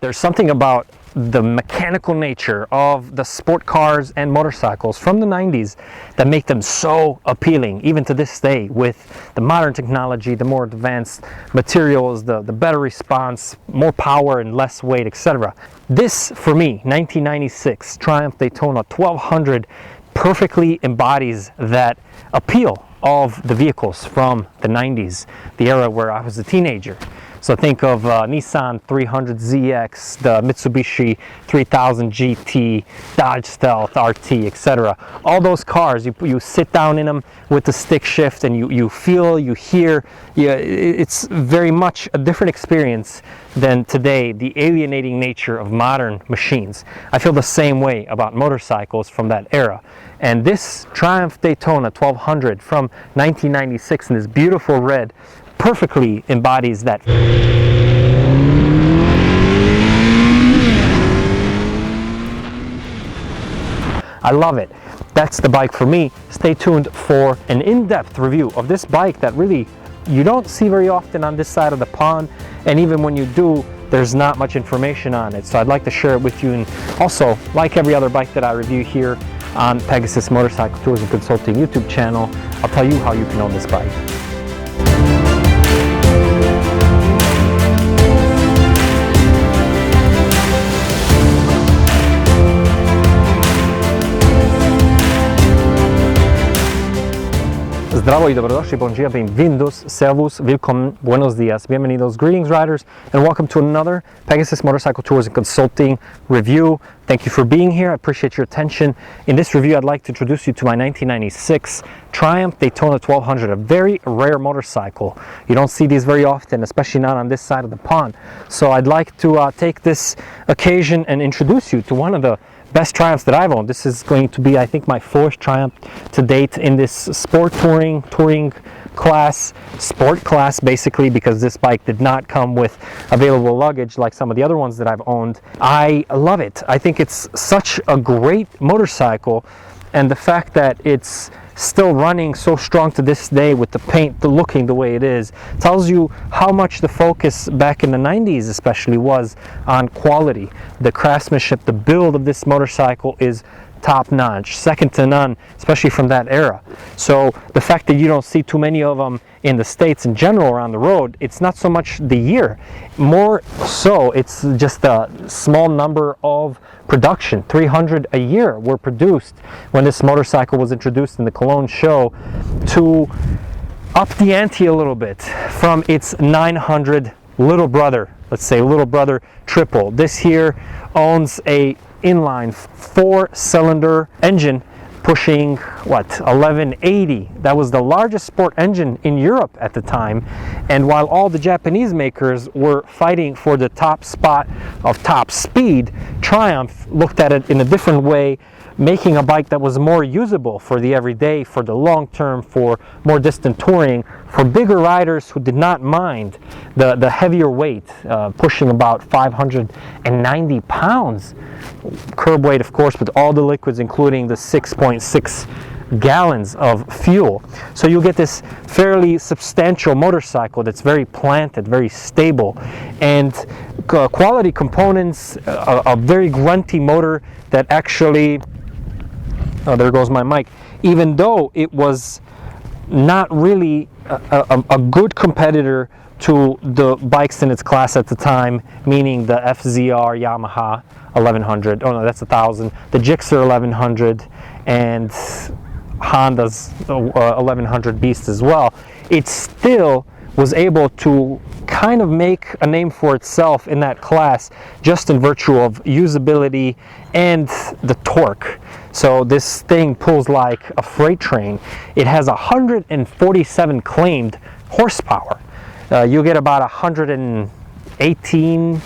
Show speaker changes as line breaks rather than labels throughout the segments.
There's something about the mechanical nature of the sport cars and motorcycles from the 90s that make them so appealing, even to this day, with the modern technology, the more advanced materials, the better response, more power and less weight, etc. This, for me, 1996 Triumph Daytona 1200 perfectly embodies that appeal of the vehicles from the 90s, the era where I was a teenager. So think of Nissan 300ZX, the Mitsubishi 3000 GT, Dodge Stealth RT, etc. All those cars, you sit down in them with the stick shift and you feel, you hear, it's very much a different experience than today, the alienating nature of modern machines. I feel the same way about motorcycles from that era. And this Triumph Daytona 1200 from 1996 in this beautiful red perfectly embodies that. I love it. That's the bike for me. Stay tuned for an in-depth review of this bike that really you don't see very often on this side of the pond, and even when you do, there's not much information on it. So I'd like to share it with you, and also, like every other bike that I review here on Pegasus Motorcycle Tours and Consulting YouTube channel, I'll tell you how you can own this bike. Zdravo y dobrodošli, bon dia, bem-vindos, servus, willkommen, buenos dias, bienvenidos, greetings riders, and welcome to another Pegasus Motorcycle Tours and Consulting review. Thank you for being here, I appreciate your attention. In this review, I'd like to introduce you to my 1996 Triumph Daytona 1200, a very rare motorcycle. You don't see these very often, especially not on this side of the pond. So I'd like to take this occasion and introduce you to one of the best Triumphs that I've owned. This is going to be, I think, my fourth Triumph to date in this sport touring class, sport class basically, because this bike did not come with available luggage like some of the other ones that I've owned. I love it. I think it's such a great motorcycle, and the fact that it's still running so strong to this day with the paint looking the way it is tells you how much the focus back in the 90s especially was on quality. The craftsmanship, the build of this motorcycle is top-notch, second to none, especially from that era. So the fact that you don't see too many of them in the States in general around the road, it's not so much the year, more so it's just a small number of production. 300 a year were produced when this motorcycle was introduced in the Cologne show, to up the ante a little bit from its 900 little brother, let's say little brother triple. This here owns a inline 4-cylinder engine pushing what, 1180. That was the largest sport engine in Europe at the time, and while all the Japanese makers were fighting for the top spot of top speed, Triumph looked at it in a different way, making a bike that was more usable for the everyday, for the long term, for more distant touring, for bigger riders who did not mind the heavier weight, pushing about 590 pounds. Curb weight, of course, with all the liquids, including the 6.6 gallons of fuel. So you get this fairly substantial motorcycle that's very planted, very stable, and quality components, a very grunty motor that actually, oh, there goes my mic, even though it was not really a good competitor to the bikes in its class at the time, meaning the FZR Yamaha 1100, oh no, that's 1000, the Gixxer 1100, and Honda's 1100 Beast as well. It still was able to kind of make a name for itself in that class, just in virtue of usability and the torque. So this thing pulls like a freight train. It has 147 claimed horsepower. You get about 118,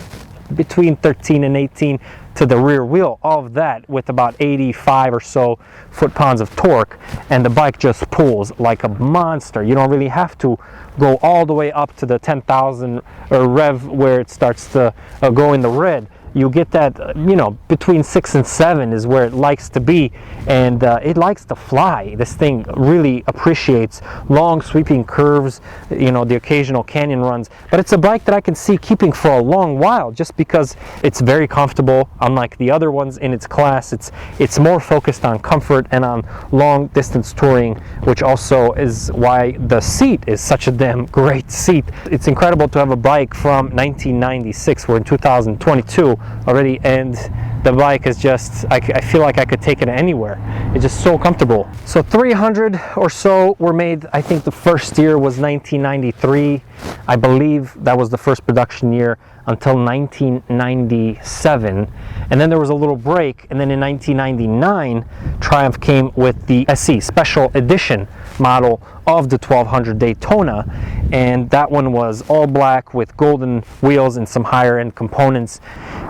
between 13 and 18 to the rear wheel of that, with about 85 or so foot-pounds of torque, and the bike just pulls like a monster. You don't really have to go all the way up to the 10,000 rev where it starts to go in the red. you get that, you know, between 6 and 7 is where it likes to be, and it likes to fly. This thing really appreciates long sweeping curves, you know, the occasional canyon runs, but it's a bike that I can see keeping for a long while just because it's very comfortable. Unlike the other ones in its class, it's more focused on comfort and on long distance touring, which also is why the seat is such a damn great seat. It's incredible to have a bike from 1996. We're in 2022 already, and the bike is just, I feel like I could take it anywhere. It's just so comfortable. So 300 or so were made. I think the first year was 1993. I believe that was the first production year until 1997, and then there was a little break, and then in 1999 Triumph came with the SE Special Edition model of the 1200 Daytona, and that one was all black with golden wheels and some higher end components,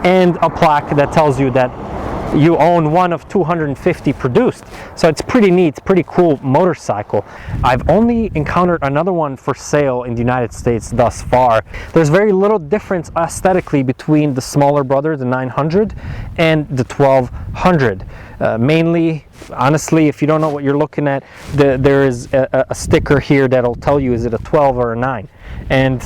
and a plaque that tells you that you own one of 250 produced. So it's pretty neat, it's pretty cool motorcycle. I've only encountered another one for sale in the United States thus far. There's very little difference aesthetically between the smaller brother, the 900, and the 1200. Mainly, honestly, if you don't know what you're looking at, there is a sticker here that'll tell you is it a 12 or a 9, and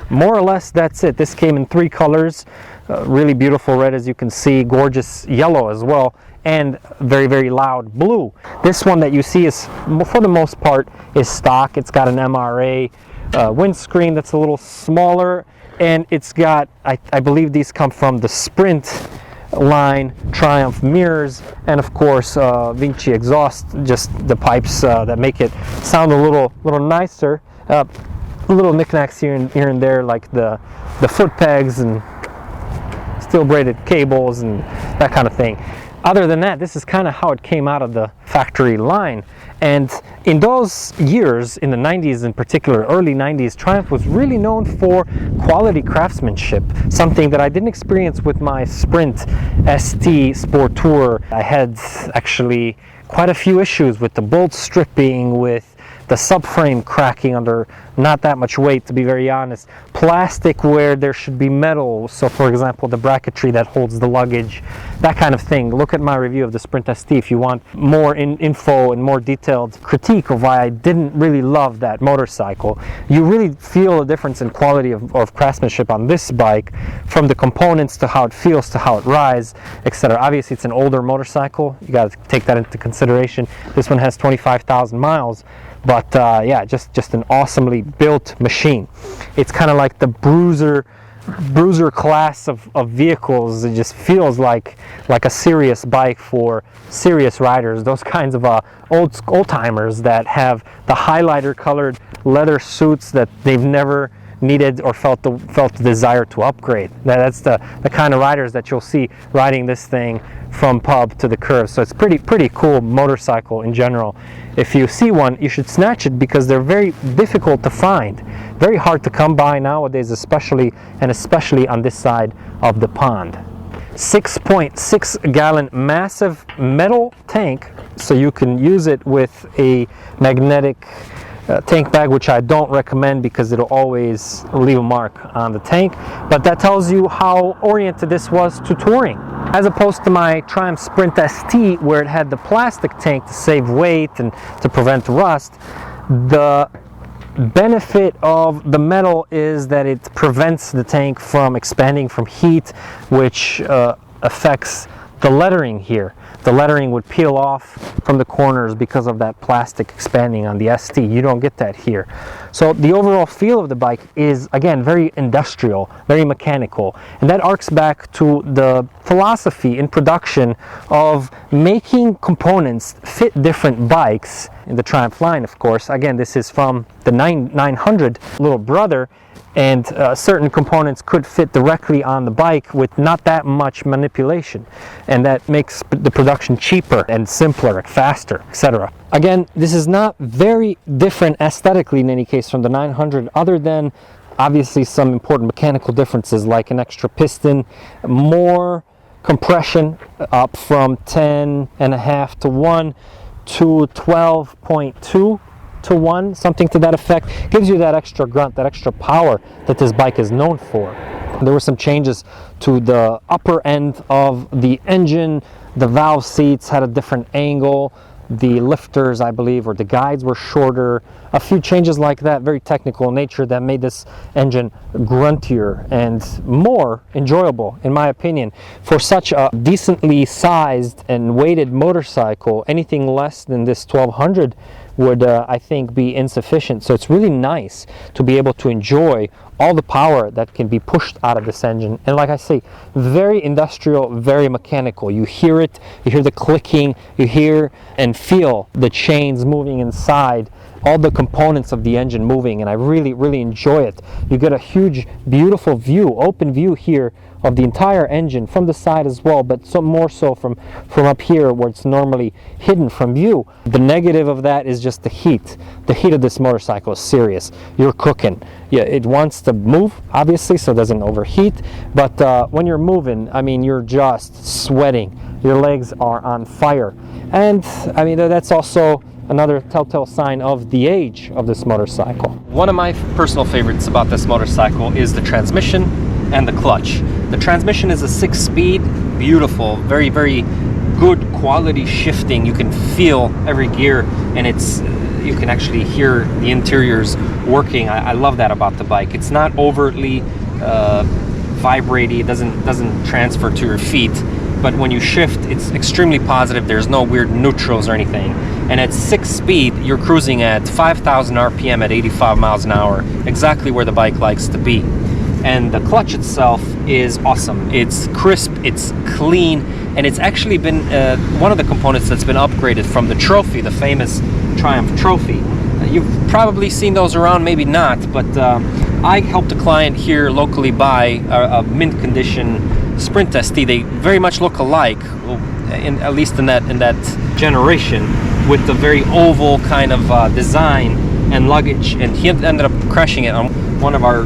more or less that's it. This came in 3 colors. Really beautiful red, as you can see, gorgeous yellow as well, and very, very loud blue. This one that you see is, for the most part, is stock. It's got an MRA windscreen that's a little smaller, and it's got, I believe these come from the Sprint line, Triumph mirrors, and of course Vinci exhaust, just the pipes that make it sound a little nicer. Little knickknacks here and there, like the foot pegs and steel braided cables and that kind of thing. Other than that, this is kind of how it came out of the factory line. And in those years, in the 90s in particular, early 90s, Triumph was really known for quality craftsmanship, something that I didn't experience with my Sprint ST Sport Tour. I had actually quite a few issues with the bolt stripping, with the subframe cracking under not that much weight, to be very honest. Plastic where there should be metal, so for example the bracketry that holds the luggage, that kind of thing. Look at my review of the Sprint ST if you want more info and more detailed critique of why I didn't really love that motorcycle. You really feel a difference in quality of craftsmanship on this bike, from the components to how it feels to how it rides, etc. Obviously it's an older motorcycle, you got to take that into consideration. This one has 25,000 miles. But yeah, just an awesomely built machine. It's kind of like the bruiser class of vehicles. It just feels like a serious bike for serious riders. Those kinds of old timers that have the highlighter colored leather suits that they've never needed or felt the desire to upgrade. That's the kind of riders that you'll see riding this thing from pub to the curve. So it's pretty cool motorcycle in general. If you see one, you should snatch it because they're very difficult to find, very hard to come by nowadays, especially on this side of the pond. 6.6 gallon massive metal tank, so you can use it with a magnetic tank bag, which I don't recommend because it'll always leave a mark on the tank, but that tells you how oriented this was to touring. As opposed to my Triumph Sprint ST, where it had the plastic tank to save weight and to prevent rust, the benefit of the metal is that it prevents the tank from expanding from heat, which affects the lettering here. The lettering would peel off from the corners because of that plastic expanding on the ST. You don't get that here. So the overall feel of the bike is, again, very industrial, very mechanical. And that arcs back to the philosophy in production of making components fit different bikes. In the Triumph line, of course, again, this is from the 900 little brother, and certain components could fit directly on the bike with not that much manipulation, and that makes the production cheaper and simpler and faster, etc. Again, this is not very different aesthetically in any case from the 900, other than obviously some important mechanical differences like an extra piston, more compression up from 10.5 to 1 to 12.2 to 1, something to that effect. Gives you that extra grunt, that extra power that this bike is known for. There were some changes to the upper end of the engine. The valve seats had a different angle. The lifters, I believe, or the guides were shorter. A few changes like that, very technical in nature, that made this engine gruntier and more enjoyable, in my opinion. For such a decently sized and weighted motorcycle, anything less than this 1200 would, I think, be insufficient. So it's really nice to be able to enjoy all the power that can be pushed out of this engine. And like I say, very industrial, very mechanical. You hear it, you hear the clicking, you hear and feel the chains moving inside, all the components of the engine moving, and I really, really enjoy it. You get a huge, beautiful view, open view here of the entire engine from the side as well, but more so from up here where it's normally hidden from view. The negative of that is just the heat. The heat of this motorcycle is serious. You're cooking. Yeah, it wants to move, obviously, so it doesn't overheat, but when you're moving, I mean, you're just sweating. Your legs are on fire. And I mean, that's also another telltale sign of the age of this motorcycle. One of my personal favorites about this motorcycle is the transmission and the clutch. The transmission is a 6-speed, beautiful, very, very good quality shifting. You can feel every gear, and you can actually hear the interiors working. I love that about the bike. It's not overtly vibrating. It doesn't transfer to your feet, but when you shift, it's extremely positive. There's no weird neutrals or anything. And at 6-speed, you're cruising at 5,000 RPM at 85 miles an hour, exactly where the bike likes to be. And the clutch itself is awesome. It's crisp, it's clean, and it's actually been one of the components that's been upgraded from the trophy, the famous Triumph trophy. You've probably seen those around, maybe not, but I helped a client here locally buy a mint condition Sprint ST. They very much look alike, at least in that generation, with the very oval kind of design and luggage. And he ended up crashing it on one of our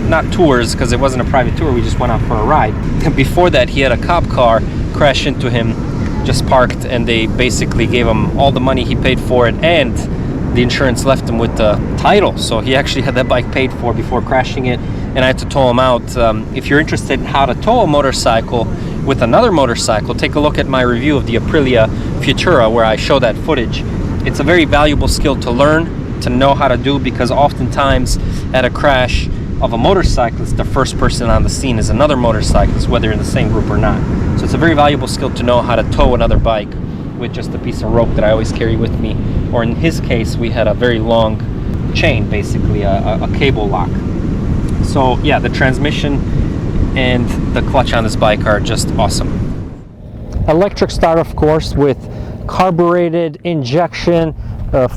not tours, because it wasn't a private tour, we just went out for a ride. And before that, he had a cop car crash into him, just parked, and they basically gave him all the money he paid for it, and the insurance left him with the title. So he actually had that bike paid for before crashing it, and I had to tow him out. If you're interested in how to tow a motorcycle with another motorcycle, take a look at my review of the Aprilia Futura, where I show that footage. It's a very valuable skill to learn, to know how to do, because oftentimes at a crash of a motorcyclist, the first person on the scene is another motorcyclist, whether in the same group or not. So it's a very valuable skill to know how to tow another bike with just a piece of rope that I always carry with me. Or in his case, we had a very long chain, basically a cable lock. So yeah, the transmission and the clutch on this bike are just awesome. Electric start, of course, with carbureted injection, 4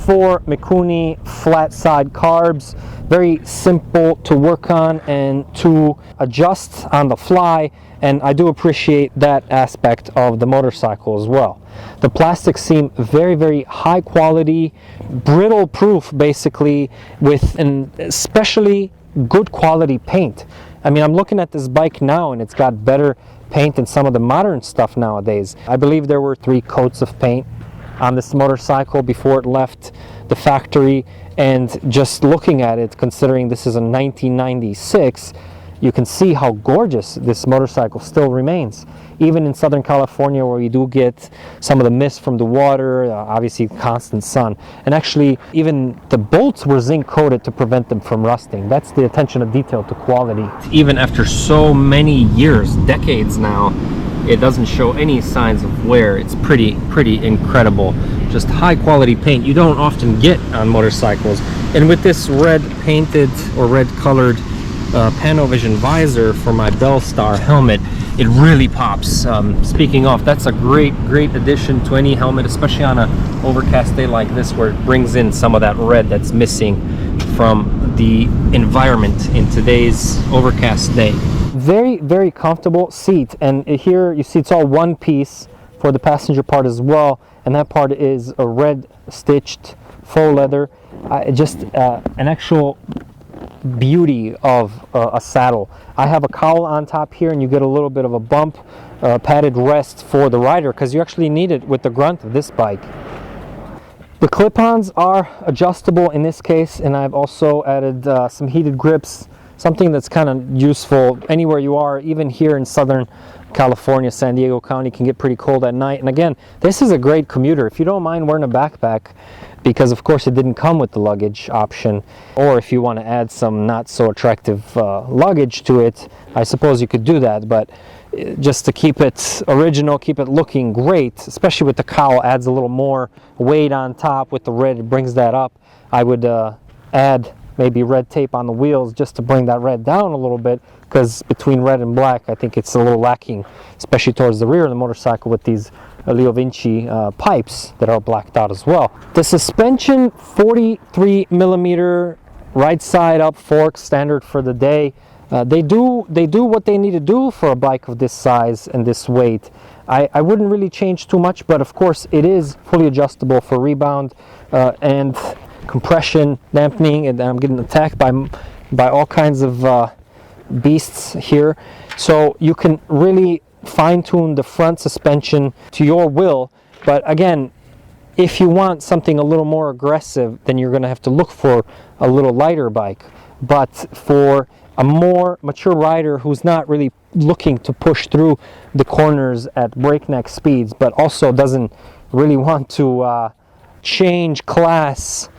Mikuni flat side carbs. Very simple to work on and to adjust on the fly, and I do appreciate that aspect of the motorcycle as well. The plastics seem very, very high quality, brittle proof, basically, with an especially good quality paint. I mean, I'm looking at this bike now, and it's got better paint than some of the modern stuff nowadays. I believe there were 3 coats of paint on this motorcycle before it left the factory, and just looking at it, considering this is a 1996, you can see how gorgeous this motorcycle still remains. Even in Southern California, where you do get some of the mist from the water, obviously constant sun, and actually even the bolts were zinc coated to prevent them from rusting. That's the attention to detail to quality. Even after so many years, decades now, it doesn't show any signs of wear. It's pretty incredible. Just high quality paint you don't often get on motorcycles. And with this red painted or red colored Panovision visor for my Bellstar helmet, it really pops. Speaking of, that's a great addition to any helmet, especially on an overcast day like this, where it brings in some of that red that's missing from the environment in today's overcast day. Very comfortable seat, and here you see it's all one piece for the passenger part as well, and that part is a red stitched faux leather. Just an actual beauty of a saddle. I have a cowl on top here, and you get a little bit of a bump, padded rest for the rider, because you actually need it with the grunt of this bike. The clip-ons are adjustable in this case, and I've also added some heated grips, something that's kind of useful anywhere you are. Even here in Southern California, San Diego County can get pretty cold at night. And again, this is a great commuter. If you don't mind wearing a backpack, because of course it didn't come with the luggage option, or if you want to add some not so attractive luggage to it, I suppose you could do that. But just to keep it original, keep it looking great, especially with the cowl, adds a little more weight on top. With the red, it brings that up. I would add maybe red tape on the wheels just to bring that red down a little bit, because between red and black I think it's a little lacking, especially towards the rear of the motorcycle with these Leo Vinci pipes that are blacked out as well. The suspension, 43 millimeter right side up forks, standard for the day. They do what they need to do for a bike of this size and this weight. I wouldn't really change too much, but of course it is fully adjustable for rebound and compression, dampening, and I'm getting attacked by all kinds of beasts here. So you can really fine-tune the front suspension to your will. But again, if you want something a little more aggressive, then you're going to have to look for a little lighter bike. But for a more mature rider who's not really looking to push through the corners at breakneck speeds, but also doesn't really want to change class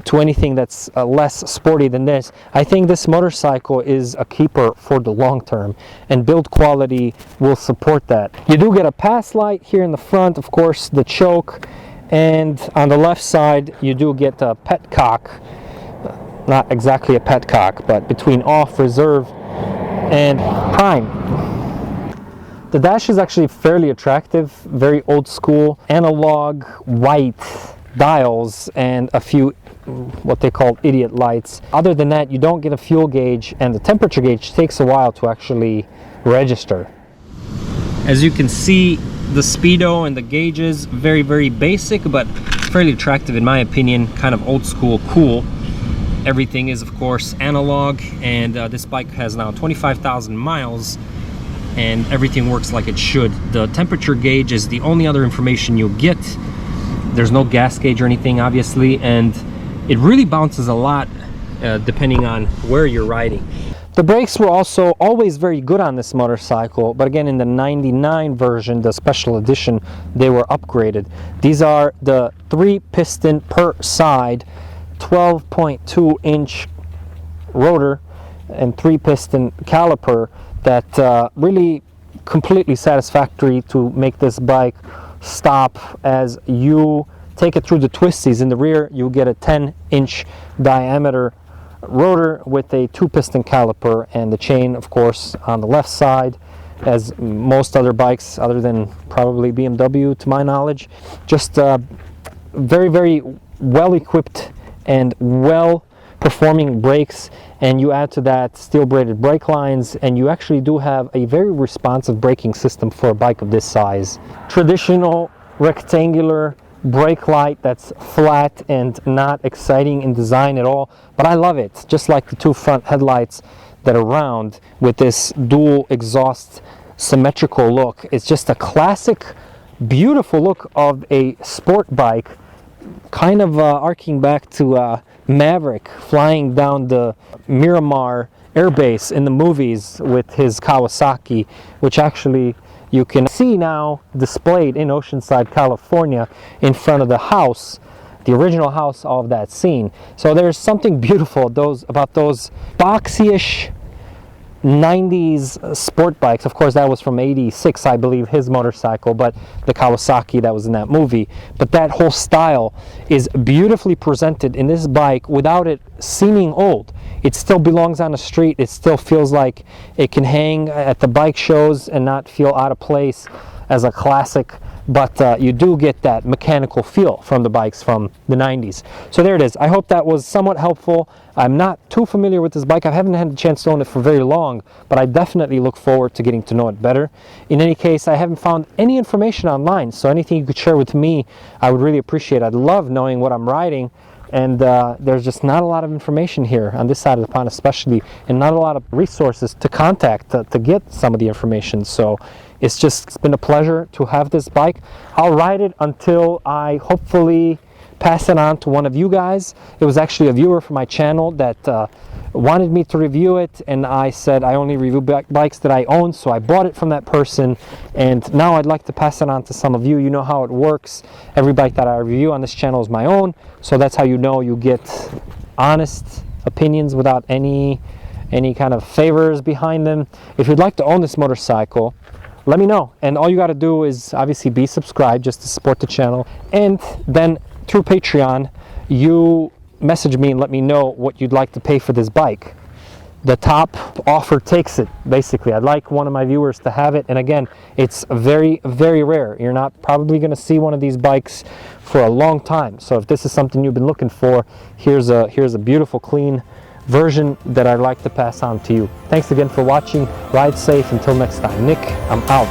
to anything that's less sporty than this, I think this motorcycle is a keeper for the long term, and build quality will support that. You do get a pass light here in the front, of course, the choke, and on the left side you do get a petcock. Not exactly a petcock, but between off, reserve, and prime. The dash is actually fairly attractive, very old school, analog white dials and a few what they call idiot lights. Other than that, you don't get a fuel gauge, and the temperature gauge takes a while to actually register. As you can see, the speedo and the gauges, very, very basic, but fairly attractive in my opinion, kind of old school, cool. Everything is, of course, analog, and this bike has now 25,000 miles, and everything works like it should. The temperature gauge is the only other information you'll get. There's no gas gauge or anything, obviously, and it really bounces a lot depending on where you're riding. The brakes were also always very good on this motorcycle, but again, in the 99 version, the special edition, they were upgraded. These are the 3-piston per side, 12.2 inch rotor and 3-piston caliper that really completely satisfactory to make this bike stop as you take it through the twisties. In the rear you get a 10-inch diameter rotor with a 2-piston caliper, and the chain, of course, on the left side, as most other bikes other than probably BMW to my knowledge. Just very, very well equipped and well performing brakes, and you add to that steel braided brake lines, and you actually do have a very responsive braking system for a bike of this size. Traditional rectangular brake light that's flat and not exciting in design at all, but I love it, just like the two front headlights that are round with this dual exhaust symmetrical look. It's just a classic, beautiful look of a sport bike, kind of arcing back to Maverick flying down the Miramar Air Base in the movies with his Kawasaki, which actually you can see now displayed in Oceanside, California, in front of the house, the original house of that scene. So there's something beautiful about those boxy-ish 90s sport bikes. Of course, that was from 86, I believe, his motorcycle, but the Kawasaki that was in that movie. But that whole style is beautifully presented in this bike without it seeming old. It still belongs on the street. It still feels like it can hang at the bike shows and not feel out of place as a classic, but you do get that mechanical feel from the bikes from the 90s. So there it is. I hope that was somewhat helpful. I'm not too familiar with this bike. I haven't had the chance to own it for very long, but I definitely look forward to getting to know it better. In any case, I haven't found any information online, so anything you could share with me, I would really appreciate. I'd love knowing what I'm riding, and there's just not a lot of information here on this side of the pond especially, and not a lot of resources to contact to get some of the information. So it's been a pleasure to have this bike. I'll ride it until I hopefully pass it on to one of you guys. It was actually a viewer from my channel that wanted me to review it, and I said I only review bikes that I own, so I bought it from that person, and now I'd like to pass it on to some of you. You know how it works. Every bike that I review on this channel is my own, so that's how you know you get honest opinions without any kind of favors behind them. If you'd like to own this motorcycle, let me know, and all you got to do is obviously be subscribed just to support the channel, and then through Patreon you message me and let me know what you'd like to pay for this bike. The top offer takes it, basically. I'd like one of my viewers to have it, and again, it's very, very rare. You're not probably going to see one of these bikes for a long time, so if this is something you've been looking for, here's a beautiful, clean version that I'd like to pass on to you. Thanks again for watching. Ride safe. Until next time. Nick, I'm out.